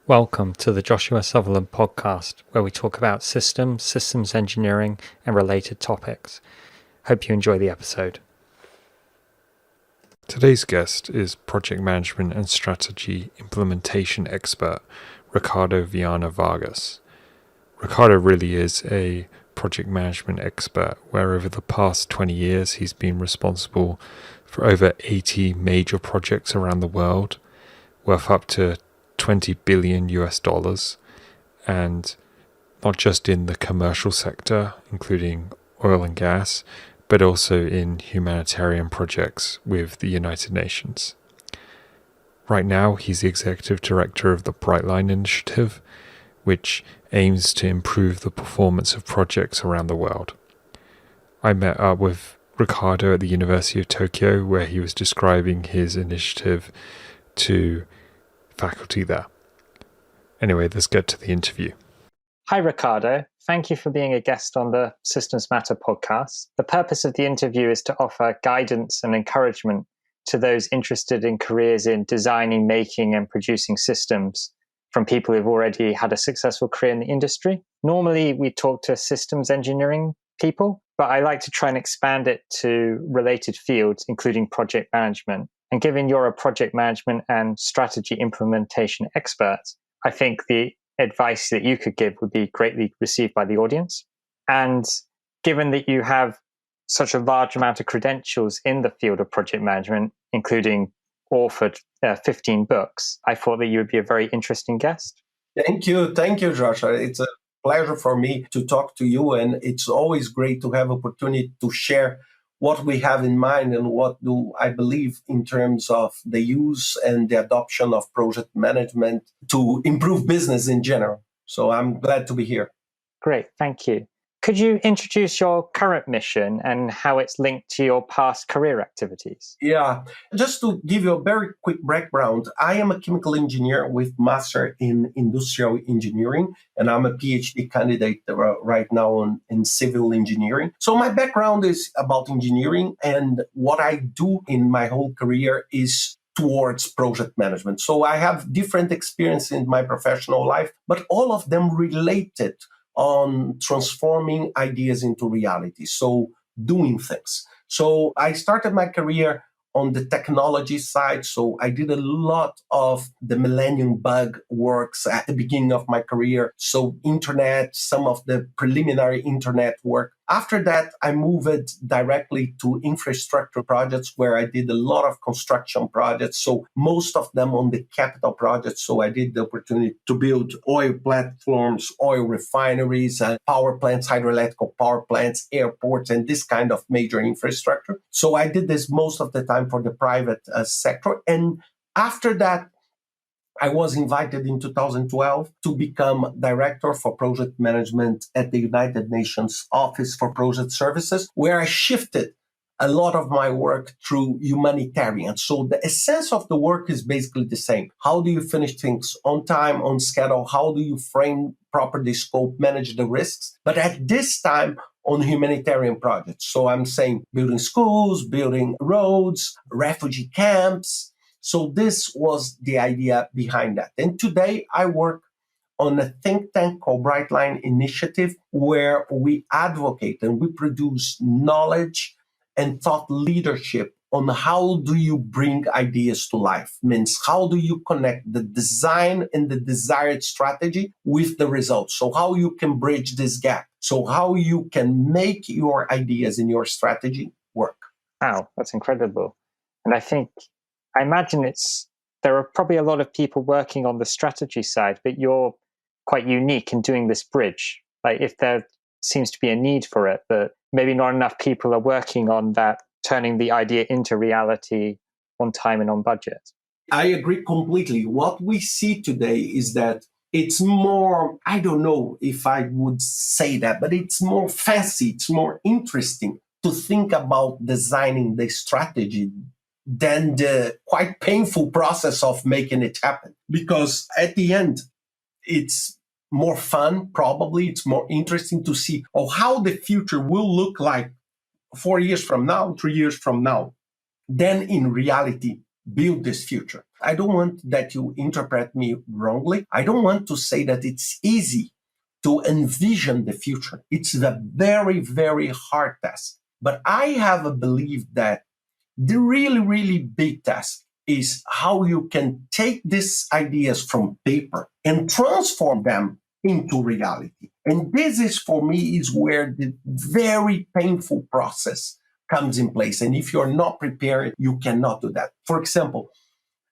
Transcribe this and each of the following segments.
Welcome to the Joshua Sutherland podcast, where we talk about systems engineering, and related topics. Hope you enjoy the episode. Today's guest is project management and strategy implementation expert, Ricardo Viana Vargas. Ricardo really is a project management expert, where over the past 20 years he's been responsible for over 80 major projects around the world, worth up to 20 billion US dollars, and not just in the commercial sector, including oil and gas, but also in humanitarian projects with the United Nations. Right now, he's the executive director of the Brightline initiative, which aims to improve the performance of projects around the world. I met up with Ricardo at the University of Tokyo, where he was describing his initiative to faculty there. Anyway, let's get to the interview. Hi, Ricardo. Thank you for being a guest on the Systems Matter podcast. The purpose of the interview is to offer guidance and encouragement to those interested in careers in designing, making, and producing systems from people who've already had a successful career in the industry. Normally, we talk to systems engineering people, but I like to try and expand it to related fields, including project management. And given you're a project management and strategy implementation expert, I think the advice that you could give would be greatly received by the audience. And given that you have such a large amount of credentials in the field of project management, including authored 15 books, I thought that you would be a very interesting guest. Thank you, Joshua. It's a pleasure for me to talk to you, and it's always great to have opportunity to share what we have in mind and what do I believe in terms of the use and the adoption of project management to improve business in general. So I'm glad to be here. Great, thank you. Could you introduce your current mission and how it's linked to your past career activities? Yeah, just to give you a very quick background, I am a chemical engineer with master in industrial engineering, and I'm a PhD candidate right now in civil engineering. So my background is about engineering, and what I do in my whole career is towards project management. So I have different experiences in my professional life, but all of them related on transforming ideas into reality. So doing things. So I started my career on the technology side. So I did a lot of the Millennium Bug works at the beginning of my career. So internet, some of the preliminary internet work. After that, I moved directly to infrastructure projects where I did a lot of construction projects. So most of them on the capital projects. So I did the opportunity to build oil platforms, oil refineries, power plants, hydroelectric power plants, airports, and this kind of major infrastructure. So I did this most of the time for the private sector. And after that, I was invited in 2012 to become director for project management at the United Nations Office for Project Services, where I shifted a lot of my work through humanitarian. So the essence of the work is basically the same. How do you finish things on time, on schedule? How do you frame properly scope, manage the risks? But at this time, on humanitarian projects. So I'm saying building schools, building roads, refugee camps. So this was the idea behind that. And today I work on a think tank called Brightline Initiative, where we advocate and we produce knowledge and thought leadership on how do you bring ideas to life. Means how do you connect the design and the desired strategy with the results. So how you can bridge this gap. So how you can make your ideas and your strategy work. Wow, that's incredible. And I imagine there are probably a lot of people working on the strategy side, but you're quite unique in doing this bridge. Like if there seems to be a need for it, but maybe not enough people are working on that, turning the idea into reality on time and on budget. I agree completely. What we see today is that it's more, I don't know if I would say that, but it's more fancy, it's more interesting to think about designing the strategy than the quite painful process of making it happen. Because at the end, it's more fun, probably. It's more interesting to see how the future will look like 4 years from now, 3 years from now, than in reality build this future. I don't want that you interpret me wrongly. I don't want to say that it's easy to envision the future. It's a very, very hard task. But I have a belief that the really, really big task is how you can take these ideas from paper and transform them into reality. And this is, for me, is where the very painful process comes in place. And if you're not prepared, you cannot do that. For example,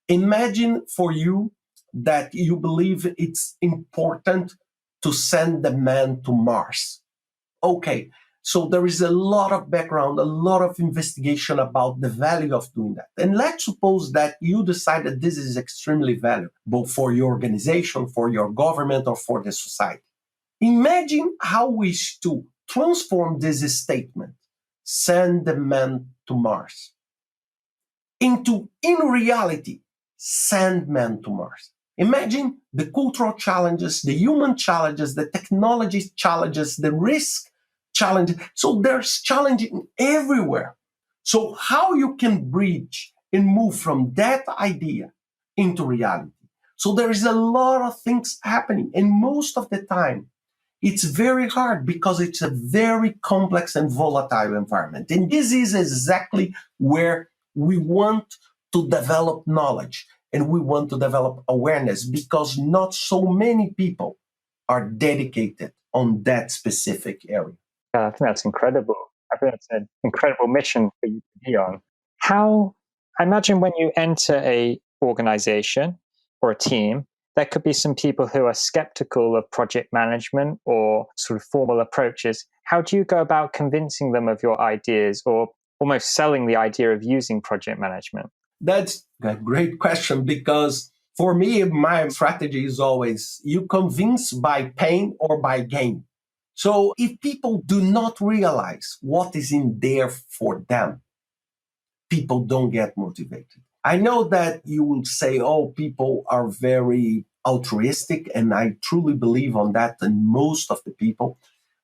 imagine for you that you believe it's important to send the man to Mars. Okay, so there is a lot of background, a lot of investigation about the value of doing that. And let's suppose that you decide that this is extremely valuable for your organization, for your government, or for the society. Imagine how we to transform this statement, send the man to Mars, into, in reality, send man to Mars. Imagine the cultural challenges, the human challenges, the technology challenges, the risk challenges. So there's challenging everywhere. So how you can bridge and move from that idea into reality. So there is a lot of things happening. And most of the time, it's very hard because it's a very complex and volatile environment. And this is exactly where we want to develop knowledge and we want to develop awareness, because not so many people are dedicated on that specific area. I think that's incredible. I think that's an incredible mission for you to be on. How, I imagine when you enter a organization or a team, there could be some people who are skeptical of project management or sort of formal approaches. How do you go about convincing them of your ideas or almost selling the idea of using project management? That's a great question, because for me, my strategy is always you convince by pain or by gain. So if people do not realize what is in there for them, people don't get motivated. I know that you will say, oh, people are very altruistic, and I truly believe on that in most of the people.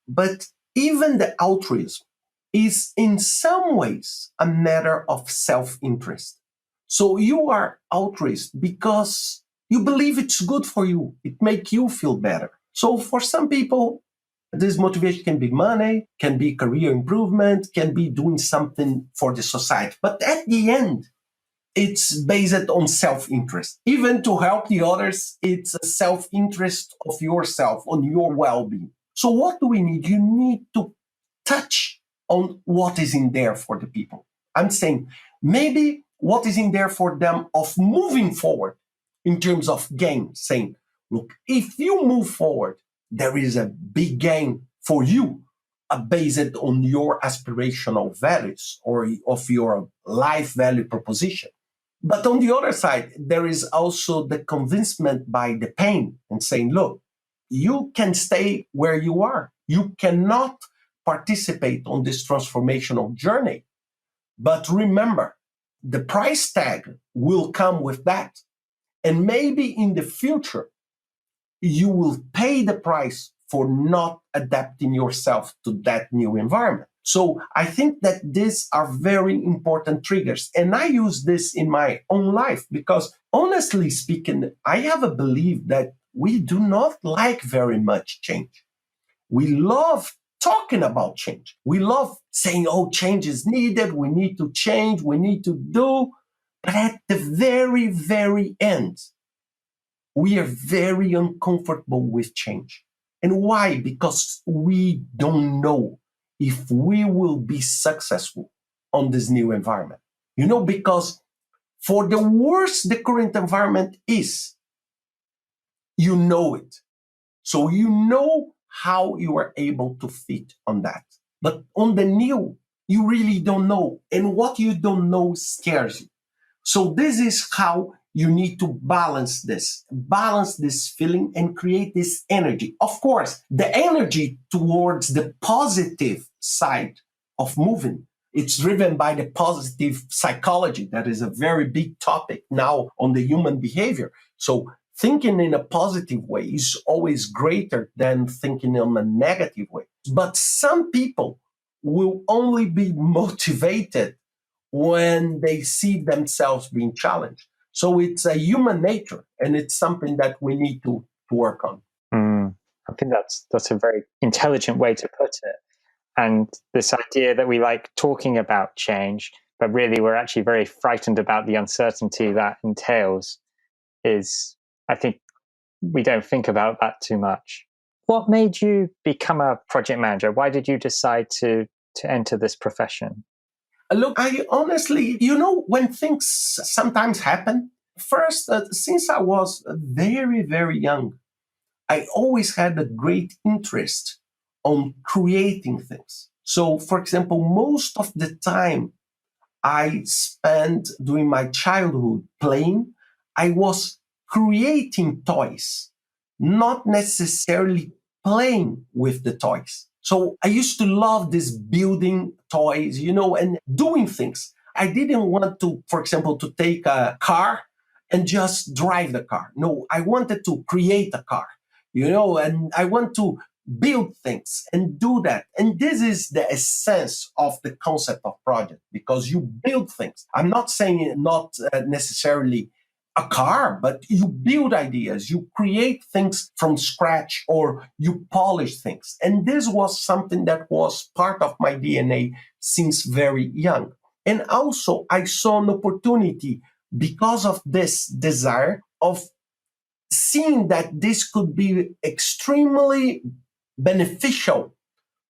But even the altruism is in some ways a matter of self-interest. So you are altruist because you believe it's good for you. It makes you feel better. So for some people, this motivation can be money, can be career improvement, can be doing something for the society. But at the end, it's based on self-interest. Even to help the others, it's a self-interest of yourself, on your well-being. So what do we need? You need to touch on what is in there for the people. I'm saying maybe what is in there for them of moving forward in terms of gain, saying, look, if you move forward, there is a big gain for you based on your aspirational values or of your life value proposition. But on the other side, there is also the convincement by the pain and saying, look, you can stay where you are. You cannot participate on this transformational journey. But remember, the price tag will come with that. And maybe in the future, you will pay the price for not adapting yourself to that new environment. So I think that these are very important triggers. And I use this in my own life because, honestly speaking, I have a belief that we do not like very much change. We love talking about change. We love saying, oh, change is needed. We need to change. We need to do. But at the very, very end, we are very uncomfortable with change. And why? Because we don't know if we will be successful on this new environment. Because for the worse the current environment is, you know it. So you know how you are able to fit on that. But on the new, you really don't know. And what you don't know scares you. So this is how you need to balance this feeling and create this energy. Of course, the energy towards the positive side of moving, it's driven by the positive psychology. That is a very big topic now on the human behavior. So thinking in a positive way is always greater than thinking in a negative way. But some people will only be motivated when they see themselves being challenged. So it's a human nature, and it's something that we need to work on. I think that's a very intelligent way to put it. And this idea that we like talking about change, but really we're actually very frightened about the uncertainty that entails is, I think we don't think about that too much. What made you become a project manager? Why did you decide to enter this profession? Look, I honestly, when things sometimes happen, first, since I was very, very young, I always had a great interest on creating things. So, for example, most of the time I spent during my childhood playing, I was creating toys, not necessarily playing with the toys. So I used to love this building toys, and doing things. I didn't want to, for example, to take a car and just drive the car. No, I wanted to create a car, and I want to build things and do that. And this is the essence of the concept of project, because you build things. I'm not saying not necessarily a car, but you build ideas, you create things from scratch, or you polish things. And this was something that was part of my DNA since very young. And also I saw an opportunity because of this desire of seeing that this could be extremely beneficial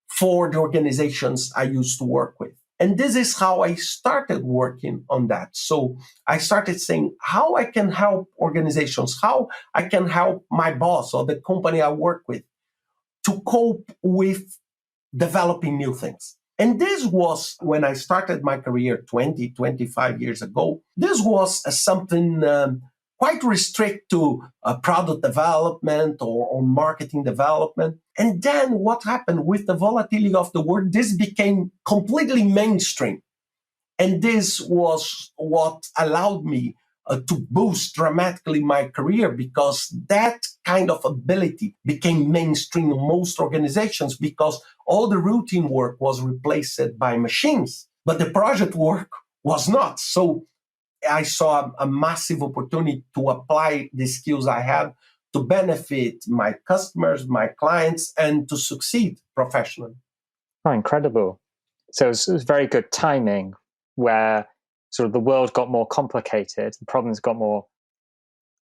for the organizations I used to work with. And this is how I started working on that. So I started saying how I can help organizations, how I can help my boss or the company I work with to cope with developing new things. And this was when I started my career 25 years ago. This was something quite restrict to product development or marketing development. And then what happened with the volatility of the world, this became completely mainstream. And this was what allowed me to boost dramatically my career, because that kind of ability became mainstream in most organizations, because all the routine work was replaced by machines, but the project work was not. So I saw a massive opportunity to apply the skills I had to benefit my customers, my clients, and to succeed professionally. Oh, incredible. So it was very good timing, where sort of the world got more complicated, the problems got more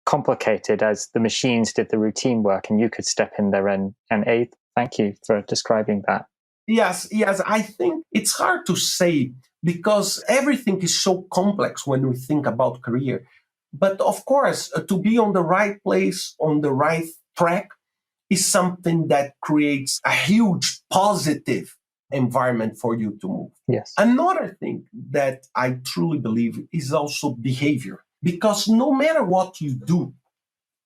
complicated as the machines did the routine work, and you could step in there and aid. Thank you for describing that. Yes. I think it's hard to say, because everything is so complex when we think about career. But of course, to be on the right place, on the right track, is something that creates a huge positive environment for you to move. Yes. Another thing that I truly believe is also behavior, because no matter what you do,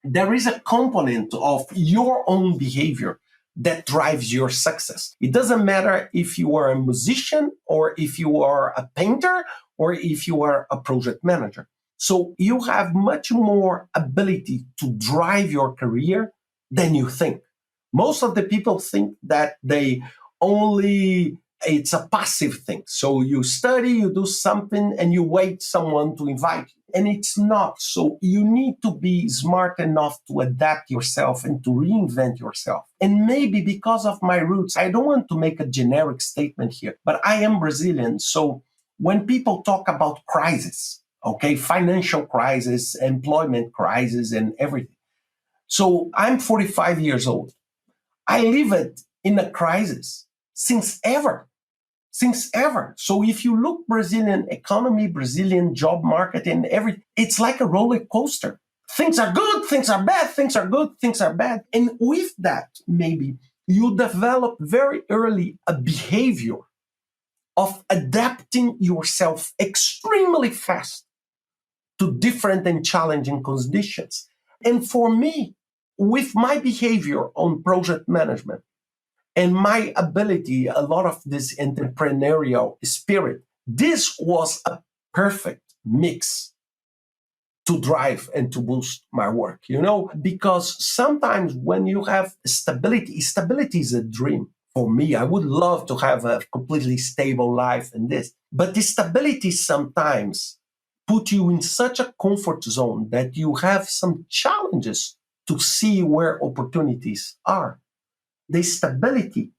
there is a component of your own behavior that drives your success. It doesn't matter if you are a musician, or if you are a painter, or if you are a project manager. So you have much more ability to drive your career than you think. Most of the people think that it's a passive thing. So you study, you do something, and you wait someone to invite you. And it's not. So you need to be smart enough to adapt yourself and to reinvent yourself. And maybe because of my roots, I don't want to make a generic statement here, but I am Brazilian. So when people talk about crisis, okay, financial crisis, employment crisis, and everything. So I'm 45 years old. I lived in a crisis since ever. So if you look Brazilian economy, Brazilian job market, and everything, it's like a roller coaster. Things are good, things are bad, things are good, things are bad. And with that, maybe you develop very early a behavior of adapting yourself extremely fast to different and challenging conditions. And for me, with my behavior on project management, and my ability, a lot of this entrepreneurial spirit, this was a perfect mix to drive and to boost my work, because sometimes when you have stability is a dream for me. I would love to have a completely stable life and this. But the stability sometimes put you in such a comfort zone that you have some challenges to see where opportunities are. The stability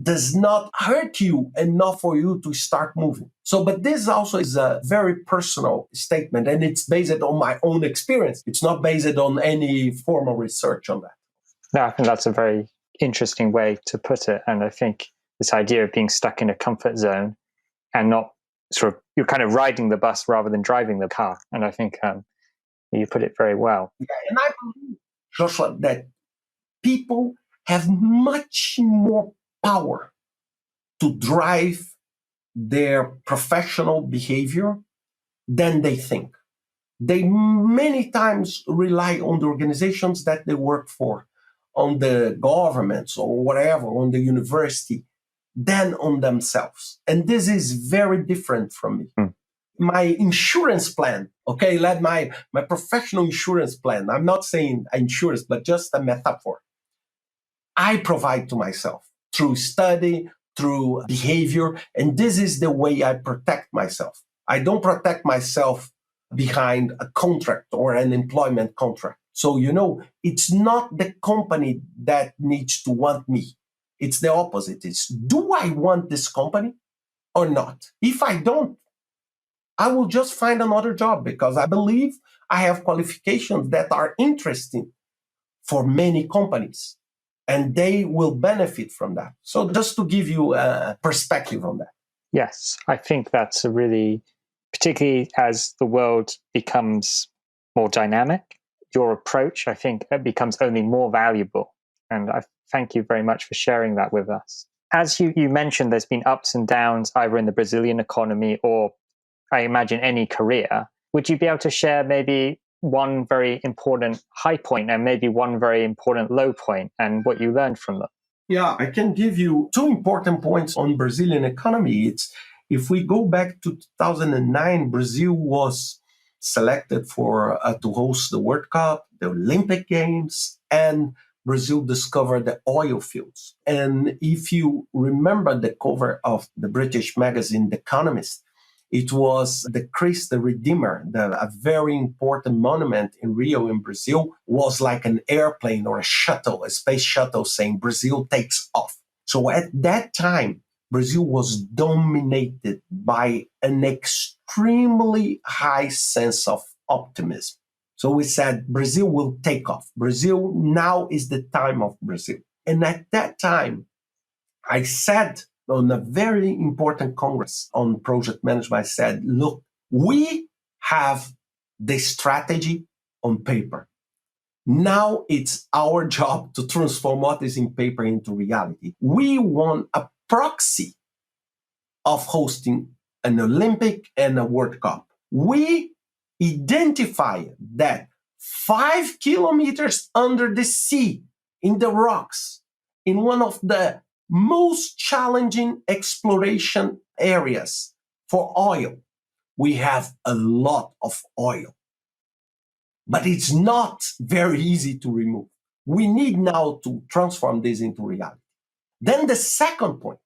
does not hurt you enough for you to start moving. So, but this also is a very personal statement, and it's based on my own experience. It's not based on any formal research on that. No, I think that's a very interesting way to put it. And I think this idea of being stuck in a comfort zone and not you're kind of riding the bus rather than driving the car. And I think you put it very well. Yeah, and I believe, Joshua, that people have much more power to drive their professional behavior than they think. They many times rely on the organizations that they work for, on the governments or whatever, on the university, than on themselves. And this is very different from me. My insurance plan, okay, my professional insurance plan, I'm not saying insurance, but just a metaphor, I provide to myself through study, through behavior, and this is the way I protect myself. I don't protect myself behind a contract or an employment contract. So, it's not the company that needs to want me. It's the opposite. It's, do I want this company or not? If I don't, I will just find another job because I believe I have qualifications that are interesting for many companies, and they will benefit from that. So just to give you a perspective on that. Yes, I think that's a really, particularly as the world becomes more dynamic, your approach, I think, it becomes only more valuable. And I thank you very much for sharing that with us. As you mentioned, there's been ups and downs either in the Brazilian economy or, I imagine, any career. Would you be able to share maybe one very important high point and maybe one very important low point and what you learned from them? Yeah, I can give you two important points on Brazilian economy. It's, if we go back to 2009, Brazil was selected for to host the World Cup, the Olympic Games, and Brazil discovered the oil fields. And if you remember the cover of the British magazine, The Economist, it was the Christ the Redeemer, a very important monument in Rio in Brazil, was like an airplane or a shuttle, a space shuttle saying Brazil takes off. So at that time, Brazil was dominated by an extremely high sense of optimism. So we said, Brazil will take off. Brazil, now is the time of Brazil. And at that time, I said on a very important congress on project management, I said, look, we have the strategy on paper. Now it's our job to transform what is in paper into reality. We want a proxy of hosting an Olympic and a World Cup. We identify that 5 kilometers under the sea, in the rocks, in one of the most challenging exploration areas for oil, we have a lot of oil. But it's not very easy to remove. We need now to transform this into reality. Then the second point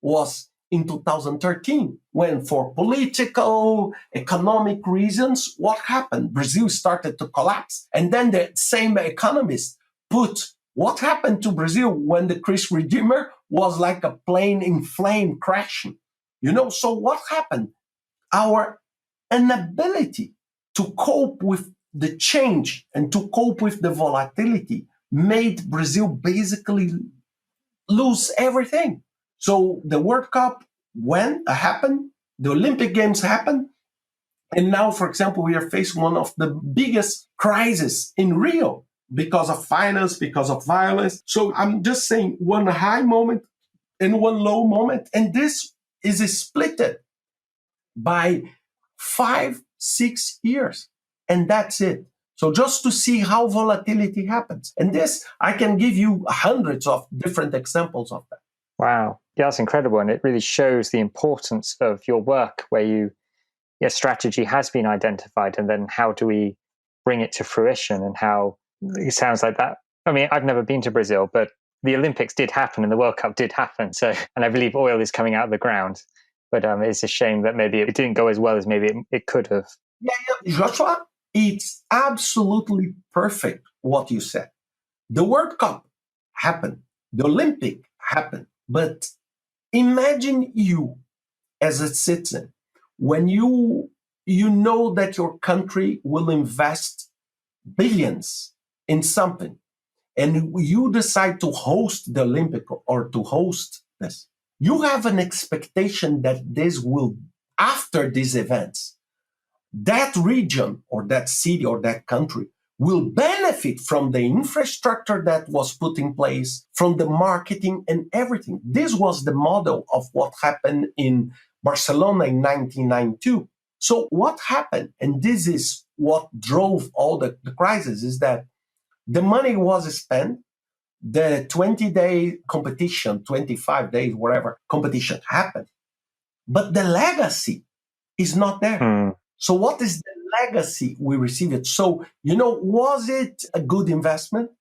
was in 2013, when for political, economic reasons, what happened? Brazil started to collapse. And then the same economist put what happened to Brazil when the Christ Redeemer was like a plane in flame crashing. So what happened? Our inability to cope with the change and to cope with the volatility made Brazil basically lose everything. So the World Cup happened, the Olympic Games happened, and now, for example, we are facing one of the biggest crises in Rio because of finance, because of violence. So I'm just saying one high moment and one low moment, and this is splitted by 5-6 years, and that's it. So just to see how volatility happens. And this, I can give you hundreds of different examples of that. Wow. Yeah, that's incredible. And it really shows the importance of your work where your strategy has been identified, and then how do we bring it to fruition, and how it sounds like that. I mean, I've never been to Brazil, but the Olympics did happen and the World Cup did happen. So, and I believe oil is coming out of the ground. But it's a shame that maybe it didn't go as well as maybe it could have. Yeah, Joshua, it's absolutely perfect what you said. The World Cup happened. The Olympic happened. But imagine you as a citizen, when you know that your country will invest billions in something, and you decide to host the Olympic or to host this, you have an expectation that this will, after these events, that region or that city or that country will benefit from the infrastructure that was put in place, from the marketing and everything. This was the model of what happened in Barcelona in 1992. So what happened, and this is what drove all the crisis, is that the money was spent, the 20-day competition, 25 days, whatever, competition happened, but the legacy is not there. So what is the legacy we received? So, was it a good investment?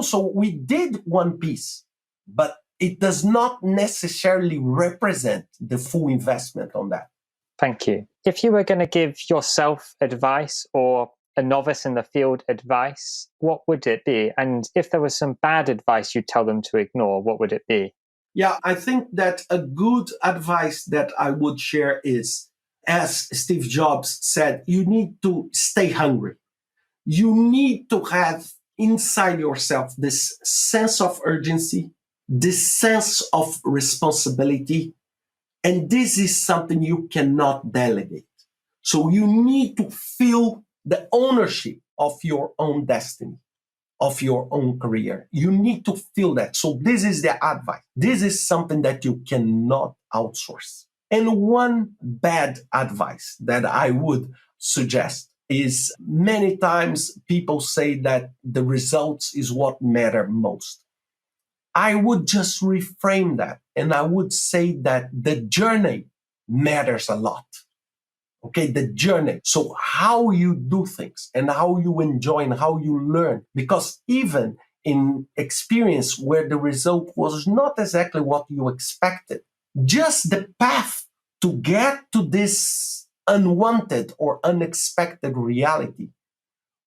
So we did one piece, but it does not necessarily represent the full investment on that. Thank you. If you were going to give yourself advice or a novice in the field advice, what would it be? And if there was some bad advice you'd tell them to ignore, what would it be? Yeah, I think that a good advice that I would share is, as Steve Jobs said, you need to stay hungry. You need to have inside yourself this sense of urgency, this sense of responsibility. And this is something you cannot delegate. So you need to feel the ownership of your own destiny, of your own career. You need to feel that. So this is the advice. This is something that you cannot outsource. And one bad advice that I would suggest is, many times people say that the results is what matter most. I would just reframe that, and I would say that the journey matters a lot. Okay, the journey. So how you do things and how you enjoy and how you learn. Because even in experience where the result was not exactly what you expected, just the path to get to this unwanted or unexpected reality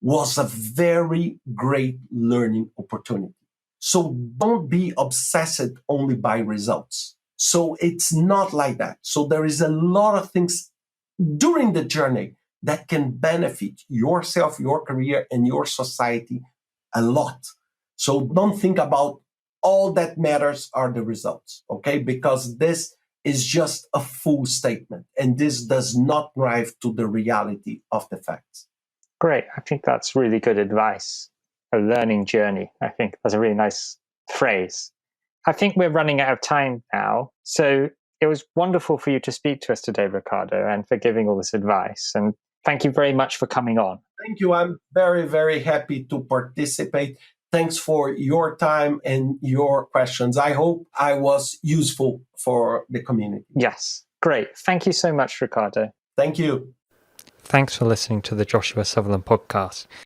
was a very great learning opportunity. So don't be obsessed only by results. So it's not like that. So there is a lot of things during the journey that can benefit yourself, your career, and your society a lot. So don't think about all that matters are the results, okay? Because this is just a full statement, and this does not drive to the reality of the facts. Great. I think that's really good advice. A learning journey. I think that's a really nice phrase. I think we're running out of time now. So it was wonderful for you to speak to us today, Ricardo, and for giving all this advice. And thank you very much for coming on. Thank you. I'm very, very happy to participate. Thanks for your time and your questions. I hope I was useful for the community. Yes. Great. Thank you so much, Ricardo. Thank you. Thanks for listening to the Joshua Sutherland podcast.